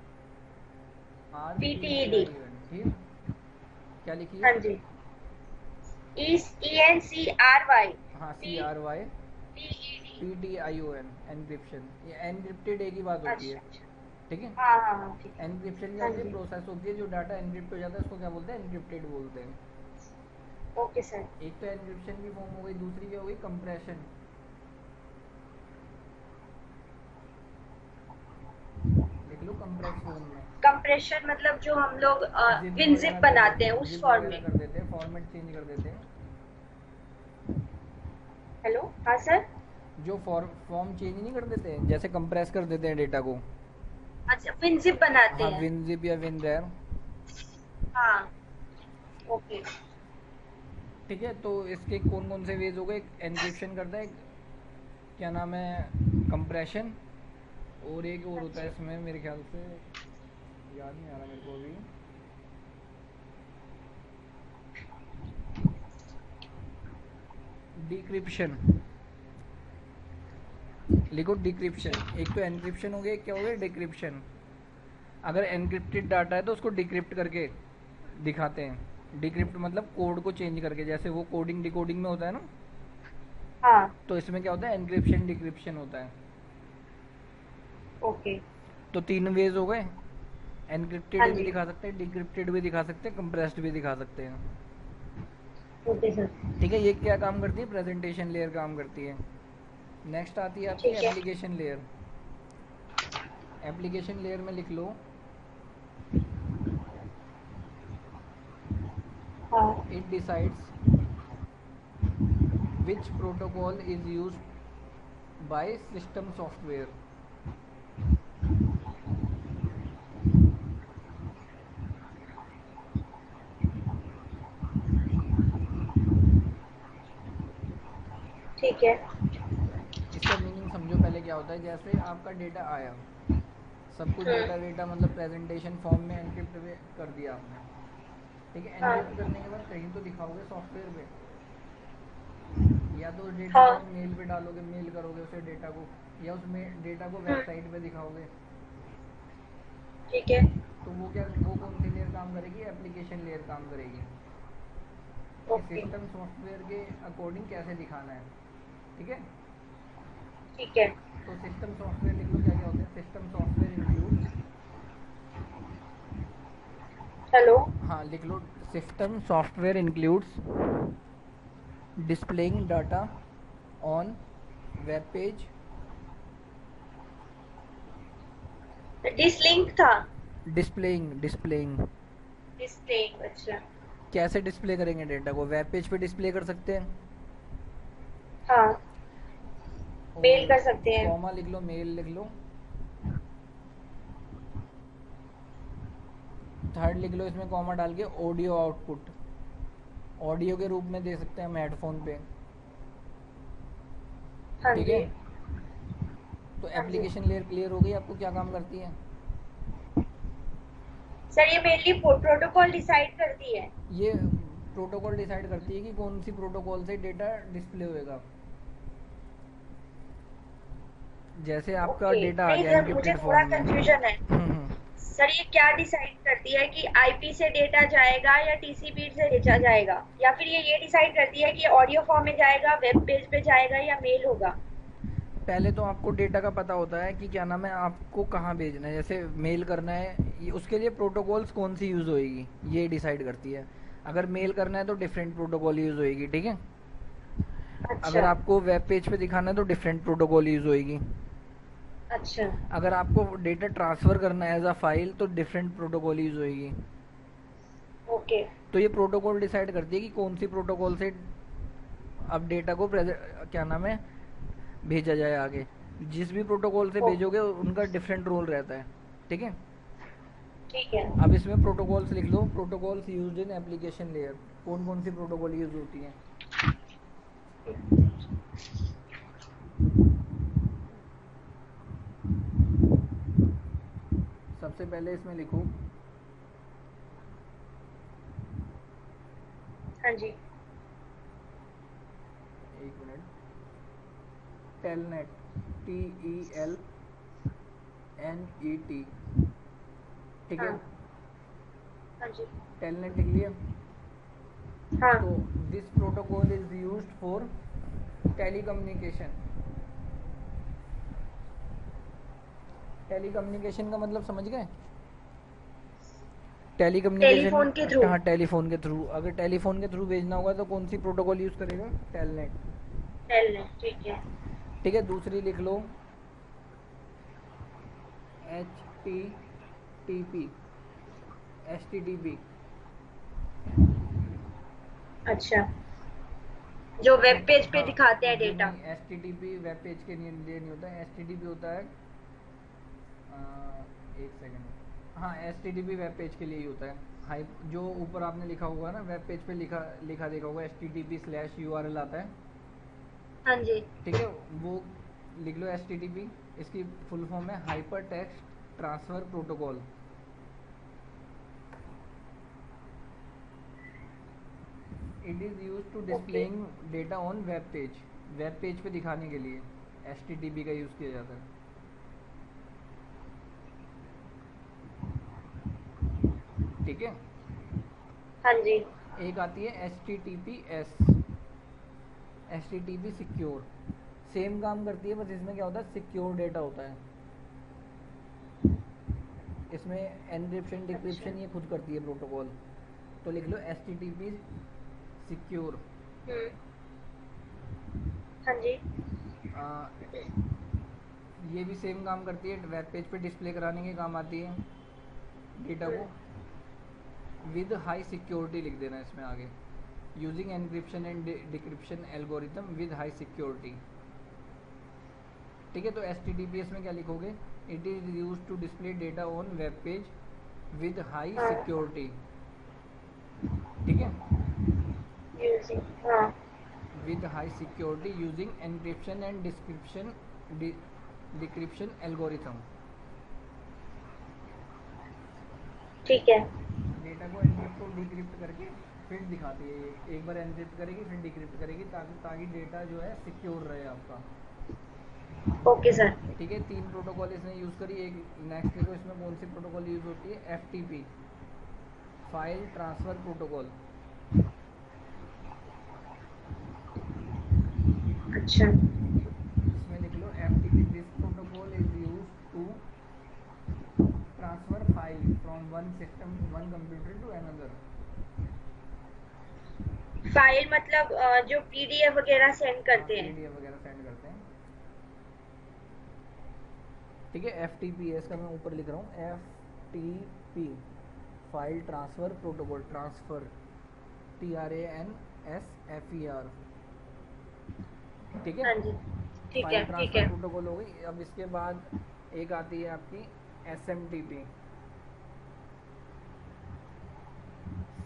B: PTED।
A: ठीक, क्या लिखी
B: हाँ
A: है?
B: जी। ENCRY
A: हाँ, CRY
B: PTED।
A: PTION, encryption. ये एनक्रिप्टेड एक ही बात होती है।
B: अच्छा अच्छा।
A: ठीक है,
B: हाँ हाँ हाँ ठीक है।
A: एनक्रिप्शन क्या
B: हाँ
A: होती है,
B: जी।
A: प्रोसेस होती है जो डाटा एनक्रिप्ट हो जाता है उसको क्या बोलते हैं, एनक्रिप्टेड बोलते हैं।
B: Okay sir.
A: एक तो एनक्रिप्शन की फॉर्म हो गई, दूसरी क्या हो गई, कंप्रेशन। लिख लो कंप्रेस फॉर्म में।
B: कंप्रेशन मतलब जो हम लोग
A: जिप
B: विनजिप
A: वगैरह कर
B: बनाते
A: देते
B: हैं
A: हैं,
B: उस
A: जिप
B: फॉर्म
A: वगैरह
B: में।
A: कर देते हैं, फॉर्मेट चेंज कर देते हैं।
B: हेलो। हाँ सर।
A: जो फॉर्म चेंज नहीं कर देते हैं, जैसे कंप्रेस कर देते हैं डेटा को।
B: अच्छा विनजिप बनाते
A: हाँ,
B: हैं।
A: विनजिप या विनरैर।
B: हाँ। ओके।
A: ठीक है, तो इसके कौन कौन से वेज हो गए, एनक्रिप्शन करता है, क्या नाम है, कंप्रेशन, और एक और
B: हाँ
A: होता है
B: जी।
A: इसमें मेरे ख्याल से, याद नहीं आ रहा मेरे को अभी। डिक्रिप्शन, लिखो डिक्रिप्शन।
B: अच्छा।
A: एक तो एनक्रिप्शन हो गया, एक क्या हो गया, डिक्रिप्शन। अगर एनक्रिप्टेड डाटा है तो उसको डिक्रिप्ट करके दिखाते हैं। डिक्रिप्ट मतलब कोड को चेंज करके, जैसे वो कोडिंग डिकोडिंग में होता है ना,
B: हाँ।
A: तो इसमें क्या होता है, एनक्रिप्शन डिक्रिप्शन होता है।
B: ओके।
A: तो 3 वेज हो गए,
B: हाँ
A: एनक्रिप्टेड भी
B: जी।
A: दिखा सकते हैं, डिक्रिप्टेड भी दिखा सकते हैं, कंप्रेस्ड भी दिखा सकते हैं।
B: Okay sir.
A: ठीक है, ये क्या काम करती है, प्रेजेंटेशन लेयर काम करती है। नेक्स्ट आती है आपकी
B: ठीक है।
A: Application layer. एप्लीकेशन लेयर में लिख लो
B: हाँ।
A: It decides which protocol is use by system software.
B: ठीक है।
A: इसका मीनिंग समझो पहले क्या होता है। जैसे आपका डेटा आया, सब कुछ डेटा वेटा मतलब प्रेजेंटेशन फॉर्म में एनक्रिप्ट कर दिया आपने। ठीक है,
B: हाँ।
A: एनक्रिप्ट करने के बाद कहीं तो दिखाओगे सॉफ्टवेयर पे, या तो डेटा को
B: हाँ।
A: आप मेल पे डालोगे, मेल करोगे उसे डेटा को, या उसमें डेटा को
B: हम्म।
A: वेबसाइट पे दिखाओगे।
B: ठीक है।
A: तो वो कौन सी लेयर काम करेगी, एप्लीकेशन लेयर काम करेगी, कि
B: ओके।
A: सिस्टम सॉफ्टवेयर के अकॉर्डिंग कैसे दिखाना है। ठीक है,
B: ठीक है।
A: तो सिस्टम सॉफ्टवेयर लिख लो क्या क्या होते हैं। System software includes,
B: hello.
A: हाँ लिख लो, system software includes displaying data on web page,
B: डिसलिंक था।
A: displaying
B: display. अच्छा।
A: कैसे डिस्प्ले करेंगे डेटा को, वेब पेज पे डिस्प्ले कर सकते हैं।
B: हाँ। मेल
A: और
B: कर सकते हैं।
A: कॉमा लिख लो, मेल लिख लो। थर्ड लिख लो इसमें कॉमा डाल के ऑडियो आउटपुट, ऑडियो के रूप में दे सकते हैं हम हेडफोन पे।
B: हाँ
A: ठीक
B: जी।
A: है, तो
B: हाँ जी
A: एप्लीकेशन लेयर क्लियर हो गई आपको क्या काम करती है।
B: सर, ये मेनली प्रोटोकॉल डिसाइड करती है।
A: ये प्रोटोकॉल डिसाइड करती है कि कौन सी प्रोटोकॉल से डेटा डिस्प्ले होएगा। जैसे आपका
B: ओके,
A: डेटा आ
B: नहीं
A: गया
B: सर, मुझे
A: एनक्रिप्टेड
B: थोड़ा
A: फॉर्म में।
B: कंफ्यूजन है। सर, ये क्या डिसाइड करती है कि आईपी से डेटा जाएगा या टीसीपी से भेजा जाएगा, या फिर ये डिसाइड करती है कि ऑडियो फॉर्म में जाएगा, वेब पेज पे जाएगा या मेल होगा?
A: पहले तो आपको डेटा का पता होता है कि क्या नाम है आपको कहाँ भेजना है, जैसे मेल करना है, उसके लिए प्रोटोकॉल्स कौन सी यूज़ होएगी ये डिसाइड करती है। अगर मेल करना है तो डिफरेंट प्रोटोकॉल यूज़ होएगी, ठीक है। अगर
B: अच्छा।
A: आपको वेब पेज पे दिखाना है तो डिफरेंट प्रोटोकॉल यूज़ होएगी।
B: अच्छा।
A: अगर आपको डेटा ट्रांसफ़र करना है एज अ फाइल तो डिफरेंट प्रोटोकॉल यूज़ होएगी।
B: ओके।
A: तो ये प्रोटोकॉल डिसाइड करती है कि कौन सी प्रोटोकॉल से अब डेटा को क्या नाम है भेजा जाए आगे। जिस भी प्रोटोकॉल से
B: ओ,
A: भेजोगे उनका डिफरेंट रोल रहता है, ठीक है।
B: ठीक है।
A: अब इसमें प्रोटोकॉल्स लिख लो, protocols used in application layer. कौन कौन सी प्रोटोकॉल यूज होती हैं। सबसे पहले इसमें लिखो,
B: हाँ जी।
A: एक मिनट, टेलनेट, TELNET, ठीक
B: हाँ।
A: है।
B: हाँ जी।
A: टेलनेट लिख लिया।
B: हाँ।
A: तो this protocol is used for telecommunication. Telecommunication का मतलब समझ गए। टेलीकम्युनिकेशन,
B: टेलीफोन के थ्रू।
A: हाँ टेलीफोन के थ्रू, अगर टेलीफोन के थ्रू भेजना होगा तो कौन सी प्रोटोकॉल यूज़ करेगा, टेलनेट।
B: टेलनेट, ठीक है।
A: ठीक है, दूसरी लिख लो, HTTP, HTTP।
B: अच्छा, जो वेब पेज पे
A: हाँ,
B: दिखाते हैं
A: जो
B: डेटा।
A: नहीं, HTTP वेब पेज के लिए नहीं होता है। HTTP होता है एक सेकंड, हाँ HTTP वेब पेज के लिए ही होता है। हाई, जो ऊपर आपने लिखा होगा ना वेब पेज पे लिखा लिखा देखा होगा HTTP/URL आता है,
B: हाँ जी।
A: ठीक है। वो लिख लो HTTP। इसकी फुल फॉर्म है hyper text transfer protocol. It is use to
B: okay.
A: Displaying data on web page. Web page पे दिखाने के लिए HTTP का यूज़ किया जाता है, ठीक है।
B: हाँ जी।
A: एक आती है HTTPS, HTTP सिक्योर। सेम काम करती है, बस इसमें क्या होता है सिक्योर डेटा होता है। इसमें एनक्रिप्शन
B: अच्छा।
A: डिक्रिप्शन ये खुद करती है प्रोटोकॉल। तो लिख लो HTTP सिक्योर।
B: हम्म। हाँ जी।
A: ये भी सेम काम करती है, वेब पेज पे डिस्प्ले कराने के काम आती है डेटा
B: हम्म।
A: को। विद हाई सिक्योरिटी लिख देना इसमें आगे, using encryption and decryption algorithm with high security, ठीक है। तो HTTPS में क्या लिखोगे, it is use to display data on web page with high
B: हाँ।
A: सिक्योरिटी, ठीक है।
B: यूजिंग, हाँ।
A: With high security using encryption and description decryption algorithm.
B: ठीक है।
A: डेटा को एनक्रिप्ट और डिक्रिप्ट करके फिर दिखाती है ये। एक बार एनक्रिप्ट करेगी फिर डिक्रिप्ट करेगी ताकि ताकि डेटा जो है सिक्योर रहे आपका,
B: ओके सर।
A: ठीक है। तीन प्रोटोकॉल इसने यूज़ करी। एक नेक्स्ट देखो इसमें कौन सी प्रोटोकॉल यूज़ होती है, FTP, फाइल ट्रांसफ़र प्रोटोकॉल।
B: अच्छा।
A: इसमें लिख लो FTP, this protocol is use to transfer file from one system one computer to another.
B: File मतलब जो पीडीएफ वगैरह सेंड
A: हाँ
B: करते हैं।
A: PDF वगैरह सेंड करते हैं, ठीक है। FTP इसका मैं ऊपर लिख रहा हूँ, FTP file transfer protocol, transfer TRANSFER, ठीक है।
B: हाँ जी। ठीक
A: फाइल
B: है, ठीक
A: ट्रांसफर
B: है।
A: प्रोटोकॉल हो गई। अब इसके बाद एक आती है आपकी SMTP,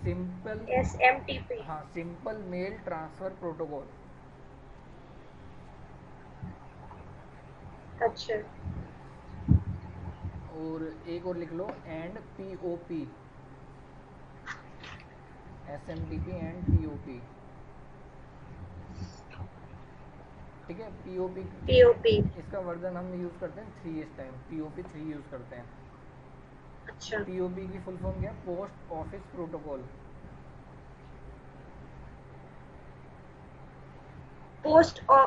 A: सिंपल,
B: SMTP।
A: हाँ, सिंपल मेल ट्रांसफ़र प्रोटोकॉल।
B: अच्छा।
A: और एक और लिख लो, एंड POP, SMTP एंड POP। ठीक है, POP
B: POP।
A: इसका वर्जन हम यूज़ करते हैं 3 इस टाइम, POP 3 यूज़ करते हैं।
B: अच्छा।
A: POP की फुल फॉर्म क्या है? Post office protocol.
B: पोस्ट
A: हाँ,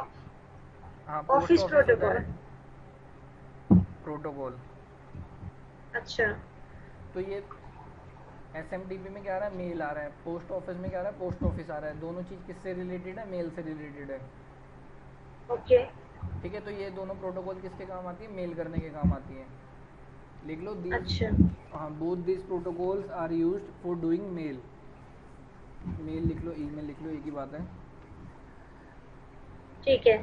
A: पोस्ट
B: ऑफिस
A: ऑफिस होता
B: प्रोटोकॉल।
A: है प्रोटोकॉल।
B: अच्छा।
A: तो ये SMTP में क्या आ रहा है? मेल आ रहा है। पोस्ट ऑफिस में क्या आ रहा है? पोस्ट ऑफिस आ रहा है। दोनों चीज़ किससे रिलेटेड है? मेल से रिलेटेड है।
B: ओके।
A: ठीक है, तो ये दोनों प्रोटोकॉल किसके काम आती है? मेल करने के काम आती है। लिख लो दीज,
B: अच्छा।
A: हाँ, both this protocols are used for doing mail. Mail लिख लो, ईमेल लिख लो, एक ही बात है।
B: ठीक है।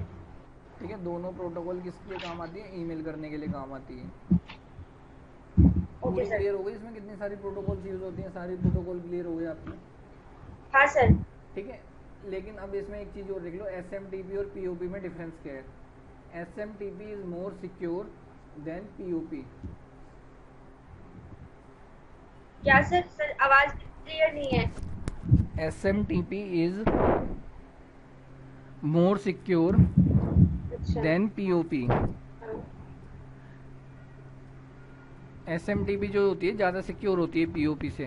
A: ठीक है, दोनों प्रोटोकॉल किसके लिए काम आती है? ईमेल करने के लिए काम आती है।
B: ओके
A: पूरी
B: सर।
A: क्लियर हो गई? इसमें कितनी सारी प्रोटोकॉल्स यूज़ होती हैं, सारी प्रोटोकॉल क्लियर हो गई आपकी?
B: हाँ सर।
A: ठीक है, लेकिन अब इसमें एक चीज़ और लिख लो, SMTP और POP में डिफरेंस क्या है? SMTP is more secure than POP।
B: क्या सर? सर आवाज क्लियर नहीं है।
A: SMTP इज़ मोर सिक्योर
B: अच्छा।
A: Than POP।
B: हाँ।
A: SMTP जो होती है ज़्यादा सिक्योर होती है POP से।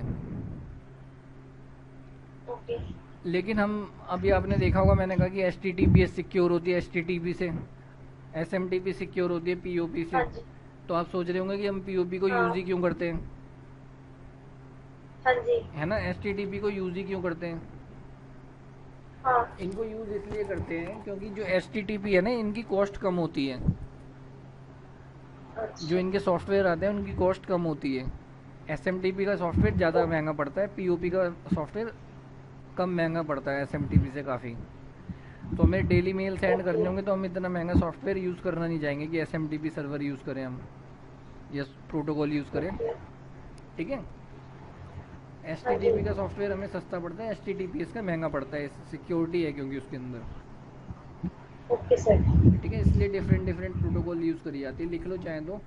B: ओके।
A: लेकिन हम, अभी आपने देखा होगा, मैंने कहा कि HTTPS सिक्योर होती है HTTP से, SMTP सिक्योर होती है POP से।
B: हाँ जी।
A: तो आप सोच रहे होंगे कि हम POP को यूज़ ही
B: हाँ।
A: क्यों करते हैं,
B: हाँ जी।
A: है ना? HTTP को यूज़ ही क्यों करते हैं?
B: हाँ।
A: इनको यूज़ इसलिए करते हैं क्योंकि जो HTTP है ना, इनकी कॉस्ट कम होती है। जो
B: अच्छा।
A: इनके सॉफ्टवेयर आते हैं उनकी कॉस्ट कम होती है। SMTP का सॉफ्टवेयर ज़्यादा महंगा पड़ता है, POP का सॉफ्टवेयर कम महंगा पड़ता है SMTP से काफ़ी। तो हमें डेली मेल सेंड
B: ओके।
A: करने होंगे तो हम इतना महंगा सॉफ्टवेयर यूज़ करना नहीं चाहेंगे कि SMTP सर्वर यूज़ करें हम, या प्रोटोकॉल यूज़ करें।
B: ओके।
A: ठीक है,
B: हाँ जी।
A: HTTP का सॉफ्टवेयर हमें सस्ता पड़ता है, HTTPS का महंगा पड़ता है, सिक्योरिटी है क्योंकि उसके अंदर।
B: Okay sir.
A: ठीक है, इसलिए डिफरेंट डिफरेंट प्रोटोकॉल यूज़ करी जाती है। लिख लो चाहे तो,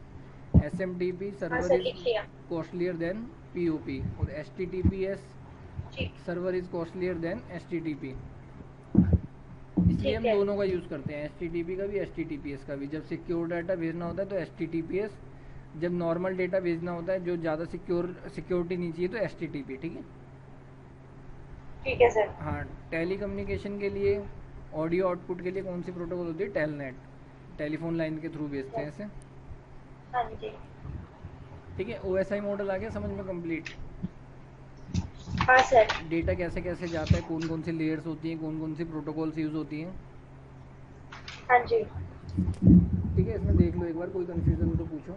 A: SMTP
B: हाँ
A: सर्वर
B: सर,
A: इज़
B: लिख लिया।
A: कॉस्टलियर देन POP, और HTTPS
B: ठीक।
A: Server is costlier then HTTP। इसलिए
B: ठीक
A: हम
B: है।
A: दोनों का यूज़ करते हैं, HTTP का भी HTTPS का भी। जब सिक्योर डाटा भेजना होता है तो HTTPS, जब नॉर्मल डेटा भेजना होता है जो ज़्यादा सिक्योरिटी नहीं चाहिए तो HTTP। ठीक है।
B: ठीक है सर।
A: हाँ, टेली कम्युनिकेशन के लिए, ऑडियो आउटपुट के लिए कौन सी प्रोटोकॉल होती है? टेलनेट, टेलीफोन लाइन के थ्रू भेजते हैं इसे।
B: हाँ जी।
A: ठीक है, OSI मॉडल आ गया समझ में कंप्लीट?
B: हाँ सर।
A: डेटा कैसे कैसे जाता है, कौन कौन सी लेयर्स होती हैं, कौन कौन सी प्रोटोकॉल्स यूज़ होती हैं।
B: हाँ जी।
A: ठीक है, इसमें देख लो एक बार, कोई कन्फ्यूज़न हो तो पूछो।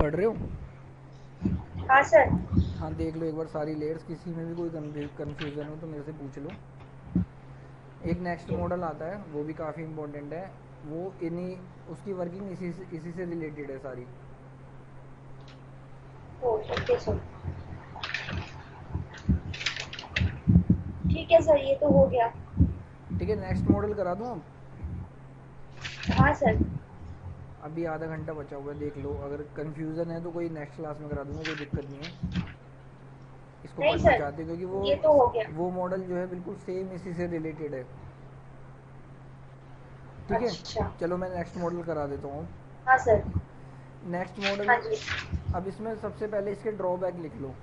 A: पढ़ रहे हो?
B: हाँ सर।
A: हाँ, देख लो एक बार सारी लेयर्स, किसी में भी कोई कन्फ्यूज़न हो तो मेरे से पूछ लो। एक नेक्स्ट मॉडल आता है, वो भी काफ़ी इंपॉर्टेंट है। वो इन्हीं, उसकी वर्किंग इसी से रिलेटेड है सारी।
B: Okay sir. ठीक है सर, ये तो हो गया।
A: ठीक है, नेक्स्ट मॉडल करा दूँ अब?
B: हाँ सर।
A: अभी आधा घंटा बचा हुआ है, देख लो। अगर कन्फ्यूज़न है तो कोई नेक्स्ट क्लास में करा दूँगा, कोई दिक्कत नहीं है। इसको
B: नहीं
A: पढ़ना
B: सर,
A: चाहते हो क्योंकि
B: ये तो हो गया।
A: वो मॉडल जो है बिल्कुल सेम इसी से रिलेटेड है। ठीक है,
B: अच्छा।
A: चलो मैं नेक्स्ट मॉडल करा देता हूँ।
B: हाँ सर।
A: नेक्स्ट मॉडल,
B: हाँ जी।
A: अब इसमें सबसे पहले इसके ड्रॉबैक लिख लो,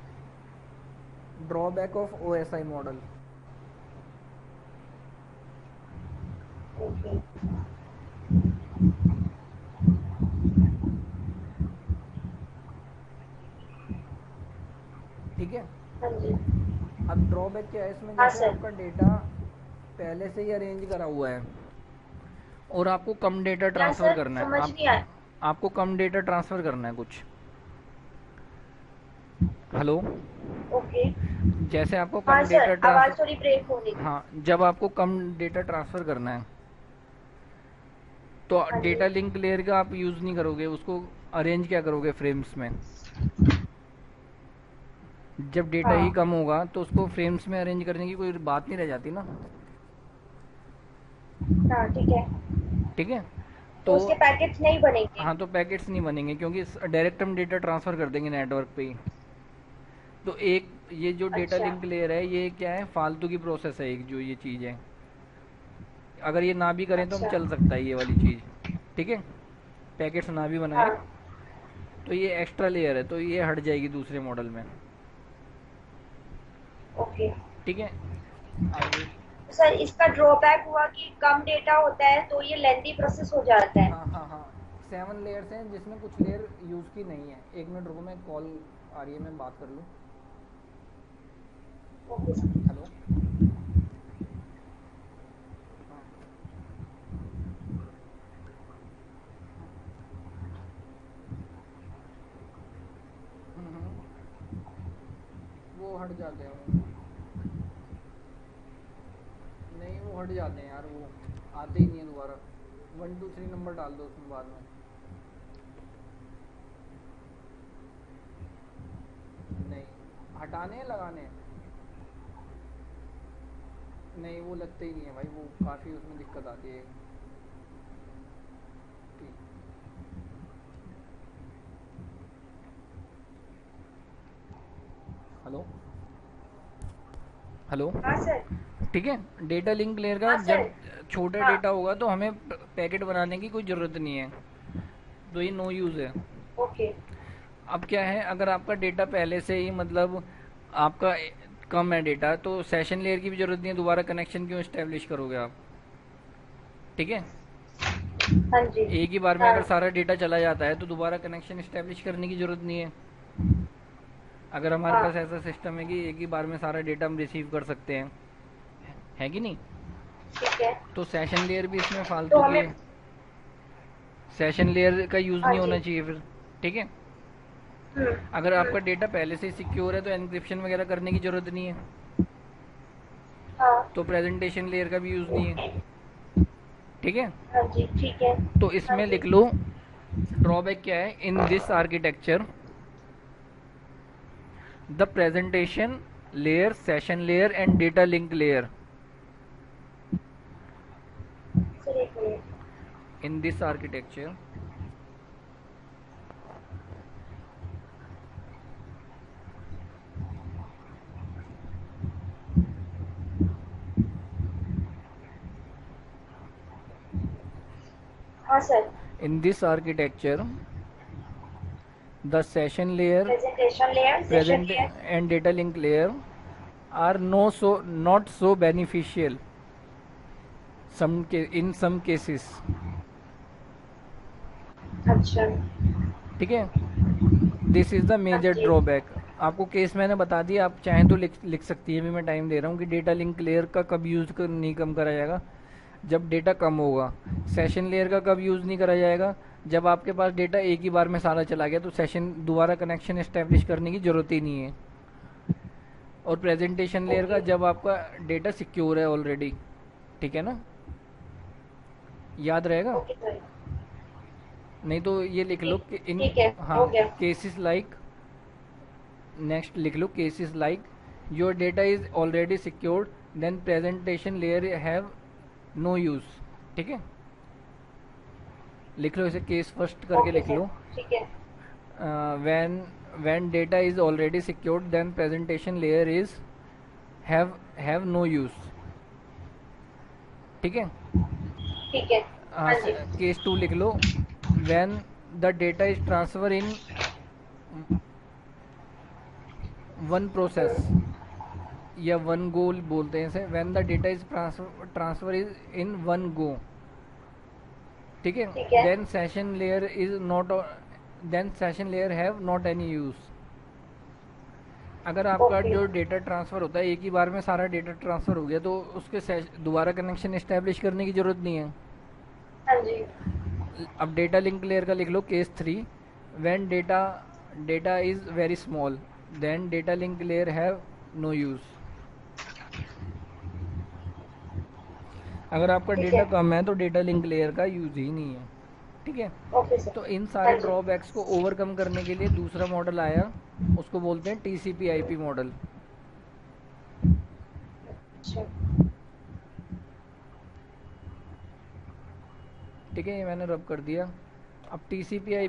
A: drawback of OSI model.
B: Okay.
A: ठीक है।
B: हाँ जी।
A: अब ड्रॉबैक क्या है इसमें,
B: हाँ
A: जैसे
B: सर।
A: आपका डेटा पहले से ही अरेंज करा हुआ है और आपको कम डेटा
B: क्या
A: ट्रांसफ़र
B: सर,
A: करना है,
B: समझ नहीं आया।
A: आपको कम डेटा ट्रांसफ़र करना है कुछ। हेलो।
B: ओके।
A: जैसे आपको
B: हाँ
A: कम
B: सर,
A: डेटा
B: आवाज
A: ट्रांसफ़र,
B: थोड़ी ब्रेक हो रही थी।
A: हाँ, जब आपको कम डेटा ट्रांसफ़र करना है तो
B: हाँ जी।
A: डेटा लिंक लेयर का आप यूज़ नहीं करोगे, उसको अरेंज क्या करोगे फ्रेम्स में। जब डेटा ही
B: हाँ।
A: कम होगा तो उसको फ्रेम्स में अरेंज करने की कोई बात नहीं रह जाती ना।
B: हाँ ठीक है।
A: ठीक है।
B: तो
A: तो
B: उसके पैकेट्स नहीं बनेंगे।
A: हाँ, तो पैकेट्स नहीं बनेंगे क्योंकि डायरेक्ट हम डेटा ट्रांसफ़र कर देंगे नेटवर्क पे ही। तो एक ये जो डेटा
B: अच्छा।
A: लिंक लेयर है ये क्या है, फालतू की प्रोसेस है एक, जो ये चीज़ है अगर ये ना भी करें तो हम
B: अच्छा।
A: चल सकता है ये वाली चीज़। ठीक है। पैकेट्स ना भी बनाए
B: हाँ।
A: तो ये एक्स्ट्रा लेयर है, तो ये हट जाएगी दूसरे मॉडल में।
B: ओके।
A: ठीक है। आगे।
B: सर इसका ड्रॉबैक हुआ कि कम डेटा होता है तो ये लेंथी प्रोसेस हो जाता है।
A: हाँ हाँ हाँ, 7 लेयर्स हैं जिसमें कुछ लेयर यूज़ की नहीं है। एक मिनट रुको, मैं कॉल आ रही है, मैं बात कर लूँ।
B: Okay sir.
A: हेलो। हाँ। वो हट जाते हैं वो, नहीं वो हट जाते हैं यार, वो आते ही नहीं है दोबारा। 1 2 3 नंबर डाल दो उसमें बाद में। नहीं, हटाने हैं लगाने हैं, नहीं वो लगते ही नहीं है भाई, वो काफ़ी उसमें दिक्कत आती है। ठीक। हेलो। हेलो।
B: हाँ सर।
A: ठीक है। डेटा लिंक लेयर का
B: हाँ
A: जब
B: सर।
A: छोटा
B: हाँ।
A: डेटा होगा तो हमें पैकेट बनाने की कोई ज़रूरत नहीं है, तो ये नो यूज़ है।
B: ओके।
A: अब क्या है, अगर आपका डेटा पहले से ही मतलब आपका कम है डेटा, तो सेशन लेयर की भी ज़रूरत नहीं है, दोबारा कनेक्शन क्यों इस्टेब्लिश करोगे आप। ठीक है।
B: हाँ जी।
A: एक ही बार में
B: हाँ।
A: अगर सारा डेटा चला जाता है तो दोबारा कनेक्शन इस्टेब्लिश करने की ज़रूरत नहीं है। अगर हमारे
B: हाँ
A: पास ऐसा सिस्टम है कि एक ही बार में सारा डेटा हम रिसीव कर सकते हैं, है कि नहीं,
B: ठीक है।
A: तो सेशन लेयर भी इसमें
B: तो
A: फालतू की
B: हमें।
A: है। सेशन लेयर का यूज़
B: हाँ
A: नहीं
B: जी।
A: होना चाहिए फिर। ठीक है।
B: हम्म।
A: अगर आपका
B: हम्म।
A: डेटा पहले से ही सिक्योर है तो एनक्रिप्शन वगैरह करने की ज़रूरत नहीं है,
B: हाँ।
A: तो प्रेजेंटेशन लेयर का भी यूज़ नहीं है। ठीक है।
B: हाँ जी ठीक है।
A: तो
B: हाँ
A: इसमें
B: जी।
A: लिख लो ड्रॉबैक क्या है, in this architecture the presentation layer, session layer and data link layer,
B: sir एक मिनट।
A: इन दिस आर्किटेक्चर
B: हाँ sir.
A: In this architecture the session layer,
B: presentation layer, session
A: present
B: layer.
A: and data link layer are not so beneficial in some cases.
B: अच्छा।
A: ठीक है। This is the
B: हाँ
A: major
B: जी।
A: Drawback. आपको case मैंने बता दिया, आप चाहें तो लिख सकती है, अभी मैं टाइम दे रहा हूँ कि डेटा लिंक लेयर का कब यूज़ कर नहीं कम करा जाएगा, जब डेटा कम होगा। सेशन लेयर का कब यूज़ नहीं करा जाएगा, जब आपके पास डेटा एक ही बार में सारा चला गया तो सेशन दोबारा कनेक्शन इस्टेब्लिश करने की ज़रूरत ही नहीं है। और प्रेजेंटेशन लेयर का
B: ओके।
A: जब आपका डेटा सिक्योर है ऑलरेडी। ठीक है ना, याद रहेगा।
B: Okay sir.
A: नहीं तो ये लिख लो
B: ठीक।
A: कि इन,
B: ठीक है,
A: हाँ,
B: हो गया।
A: केसेस लाइक, नेक्स्ट लिख लो cases like your data is already secured then presentation layer have no use. ठीक है। लिख लो इसे, केस फर्स्ट करके
B: ओके
A: लिख
B: सर।
A: लो।
B: ठीक है।
A: When when data is already secured then presentation layer is have no use. ठीक है।
B: ठीक है। हाँ जी।
A: केस 2 लिख लो, when the data is transfer in one process या वन गोल बोलते हैं इसे, when the data is transfer is in one go, ठीक है।
B: ठीक है।
A: Then session layer is not, then session layer have not any use. अगर आपका
B: ओके।
A: जो डेटा ट्रांसफ़र होता है एक ही बार में सारा डेटा ट्रांसफ़र हो गया तो उसके दोबारा कनेक्शन इस्टेब्लिश करने की ज़रूरत नहीं है।
B: हाँ जी।
A: अब डेटा लिंक लेयर का लिख लो case 3, when data is very small then data link layer have no use. अगर आपका
B: ठीक
A: डेटा
B: है।
A: कम है तो डेटा लिंक लेयर का यूज़ ही नहीं है, ठीक है।
B: Okay sir.
A: तो इन
B: हाँ
A: सारे
B: जी।
A: ड्रॉबैक्स को ओवरकम करने के लिए दूसरा मॉडल आया, उसको बोलते हैं टीसीपी आईपी मॉडल।
B: अच्छा।
A: ठीक है, ये मैंने रब कर दिया। अब टीसीपी आई